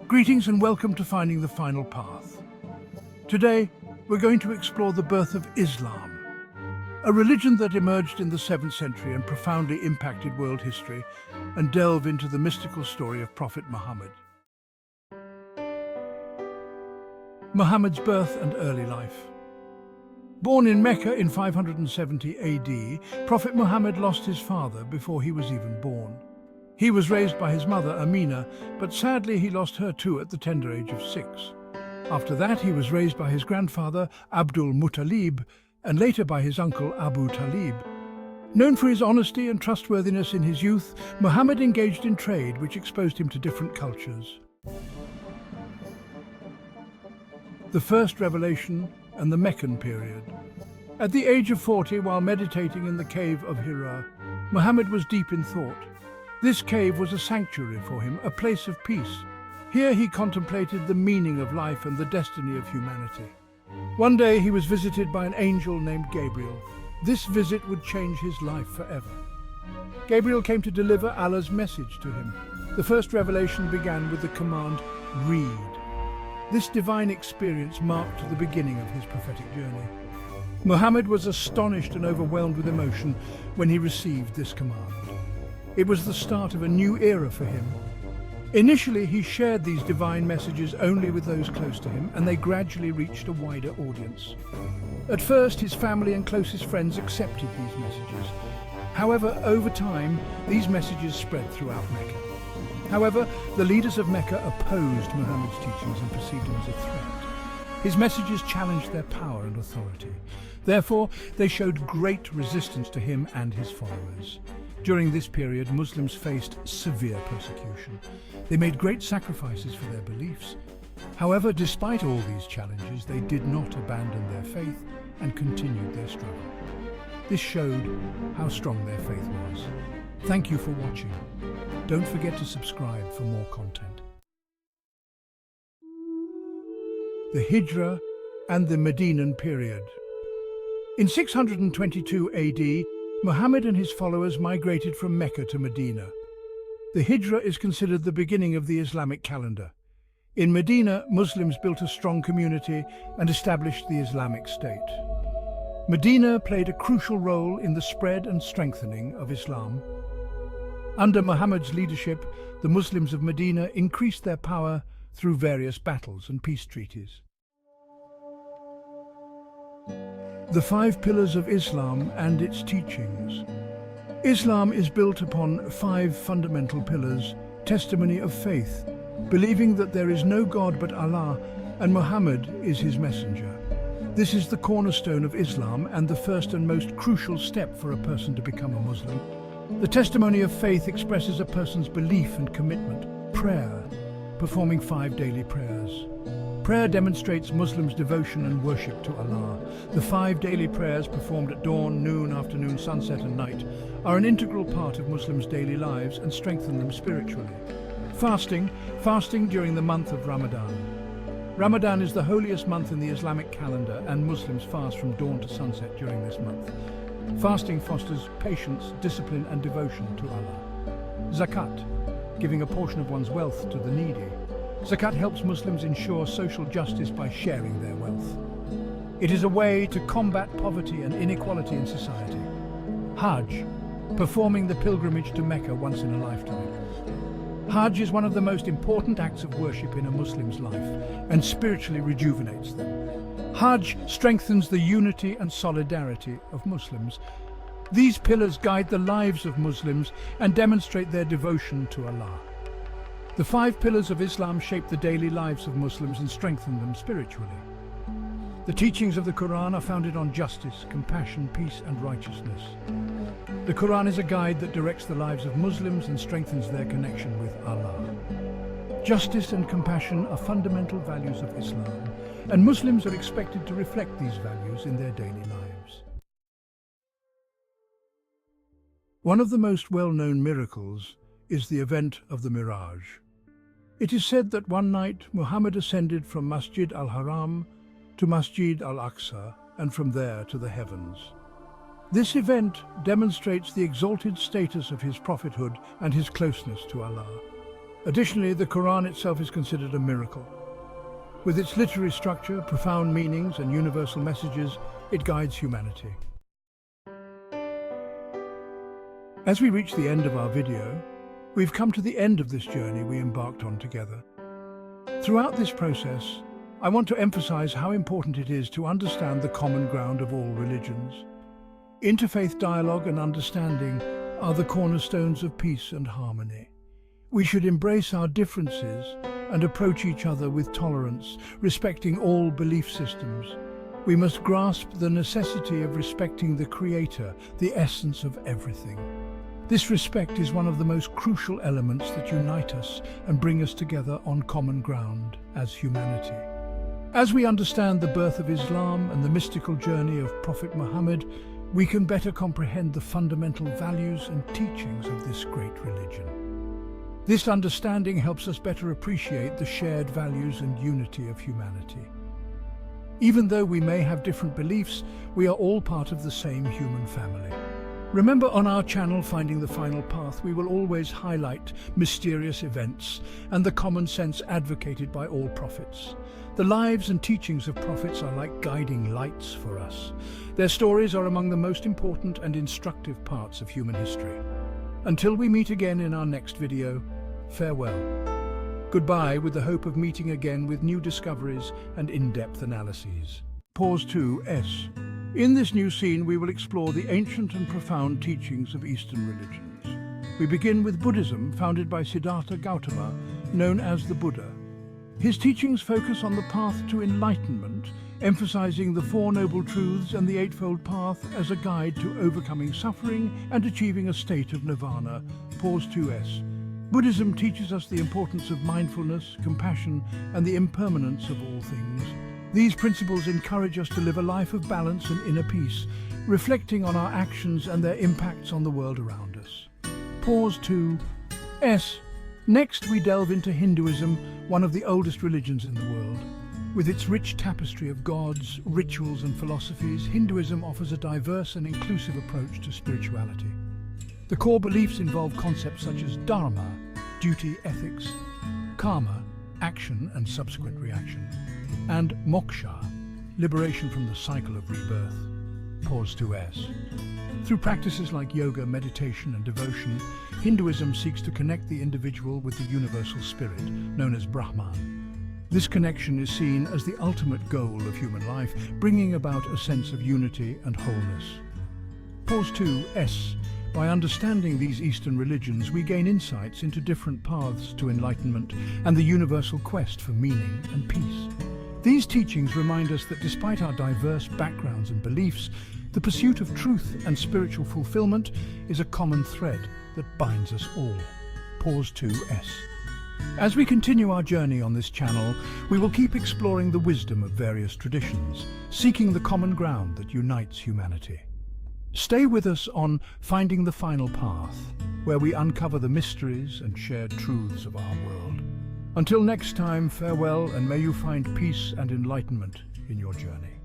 Greetings and welcome to Finding the Final Path. Today, we're going to explore the birth of Islam, a religion that emerged in the 7th century and profoundly impacted world history, and delve into the mystical story of Prophet Muhammad. Muhammad's birth and early life. Born in Mecca in 570 AD, Prophet Muhammad lost his father before he was even born. He was raised by his mother, Amina, but sadly he lost her too at the tender age of 6. After that, he was raised by his grandfather, Abdul Muttalib, and later by his uncle, Abu Talib. Known for his honesty and trustworthiness in his youth, Muhammad engaged in trade, which exposed him to different cultures. The first revelation and the Meccan period. At the age of 40, while meditating in the cave of Hira, Muhammad was deep in thought. This cave was a sanctuary for him, a place of peace. Here he contemplated the meaning of life and the destiny of humanity. One day he was visited by an angel named Gabriel. This visit would change his life forever. Gabriel came to deliver Allah's message to him. The first revelation began with the command, "Read." This divine experience marked the beginning of his prophetic journey. Muhammad was astonished and overwhelmed with emotion when he received this command. It was the start of a new era for him. Initially, he shared these divine messages only with those close to him, and they gradually reached a wider audience. At first, his family and closest friends accepted these messages. However, over time, these messages spread throughout Mecca. However, the leaders of Mecca opposed Muhammad's teachings and perceived him as a threat. His messages challenged their power and authority. Therefore, they showed great resistance to him and his followers. During this period, Muslims faced severe persecution. They made great sacrifices for their beliefs. However, despite all these challenges, they did not abandon their faith and continued their struggle. This showed how strong their faith was. Thank you for watching. Don't forget to subscribe for more content. The Hijra and the Medinan period. In 622 AD, Muhammad and his followers migrated from Mecca to Medina. The Hijra is considered the beginning of the Islamic calendar. In Medina, Muslims built a strong community and established the Islamic State. Medina played a crucial role in the spread and strengthening of Islam. Under Muhammad's leadership, the Muslims of Medina increased their power through various battles and peace treaties. The 5 pillars of Islam and its teachings. Islam is built upon 5 fundamental pillars: testimony of faith, believing that there is no God but Allah and Muhammad is his messenger. This is the cornerstone of Islam and the first and most crucial step for a person to become a Muslim. The testimony of faith expresses a person's belief and commitment. Prayer, performing 5 daily prayers. Prayer demonstrates Muslims' devotion and worship to Allah. The 5 daily prayers performed at dawn, noon, afternoon, sunset and night are an integral part of Muslims' daily lives and strengthen them spiritually. Fasting during the month of Ramadan. Ramadan is the holiest month in the Islamic calendar, and Muslims fast from dawn to sunset during this month. Fasting fosters patience, discipline and devotion to Allah. Zakat, giving a portion of one's wealth to the needy. Zakat helps Muslims ensure social justice by sharing their wealth. It is a way to combat poverty and inequality in society. Hajj, performing the pilgrimage to Mecca once in a lifetime. Hajj is one of the most important acts of worship in a Muslim's life and spiritually rejuvenates them. Hajj strengthens the unity and solidarity of Muslims. These pillars guide the lives of Muslims and demonstrate their devotion to Allah. The 5 pillars of Islam shape the daily lives of Muslims and strengthen them spiritually. The teachings of the Quran are founded on justice, compassion, peace and righteousness. The Quran is a guide that directs the lives of Muslims and strengthens their connection with Allah. Justice and compassion are fundamental values of Islam, and Muslims are expected to reflect these values in their daily lives. One of the most well-known miracles is the event of the Miraj. It is said that one night Muhammad ascended from Masjid al-Haram to Masjid al-Aqsa and from there to the heavens. This event demonstrates the exalted status of his prophethood and his closeness to Allah. Additionally, the Quran itself is considered a miracle. With its literary structure, profound meanings, and universal messages, it guides humanity. As we reach the end of our video, we've come to the end of this journey we embarked on together. Throughout this process, I want to emphasize how important it is to understand the common ground of all religions. Interfaith dialogue and understanding are the cornerstones of peace and harmony. We should embrace our differences and approach each other with tolerance, respecting all belief systems. We must grasp the necessity of respecting the Creator, the essence of everything. This respect is one of the most crucial elements that unite us and bring us together on common ground as humanity. As we understand the birth of Islam and the mystical journey of Prophet Muhammad, we can better comprehend the fundamental values and teachings of this great religion. This understanding helps us better appreciate the shared values and unity of humanity. Even though we may have different beliefs, we are all part of the same human family. Remember, on our channel, Finding the Final Path, we will always highlight mysterious events and the common sense advocated by all prophets. The lives and teachings of prophets are like guiding lights for us. Their stories are among the most important and instructive parts of human history. Until we meet again in our next video, farewell. Goodbye, with the hope of meeting again with new discoveries and in-depth analyses. Pause 2S. In this new scene, we will explore the ancient and profound teachings of Eastern religions. We begin with Buddhism, founded by Siddhartha Gautama, known as the Buddha. His teachings focus on the path to enlightenment, emphasizing the Four Noble Truths and the Eightfold Path as a guide to overcoming suffering and achieving a state of nirvana. Pause 2S. Buddhism teaches us the importance of mindfulness, compassion, and the impermanence of all things. These principles encourage us to live a life of balance and inner peace, reflecting on our actions and their impacts on the world around us. Pause 2S. Next, we delve into Hinduism, one of the oldest religions in the world. With its rich tapestry of gods, rituals, and philosophies, Hinduism offers a diverse and inclusive approach to spirituality. The core beliefs involve concepts such as dharma, duty, ethics, karma, action and subsequent reaction, and moksha, liberation from the cycle of rebirth. Pause 2S. Through practices like yoga, meditation, and devotion, Hinduism seeks to connect the individual with the universal spirit, known as Brahman. This connection is seen as the ultimate goal of human life, bringing about a sense of unity and wholeness. Pause 2S. By understanding these Eastern religions, we gain insights into different paths to enlightenment and the universal quest for meaning and peace. These teachings remind us that despite our diverse backgrounds and beliefs, the pursuit of truth and spiritual fulfillment is a common thread that binds us all. Pause 2S. As we continue our journey on this channel, we will keep exploring the wisdom of various traditions, seeking the common ground that unites humanity. Stay with us on Finding the Final Path, where we uncover the mysteries and shared truths of our world. Until next time, farewell, and may you find peace and enlightenment in your journey.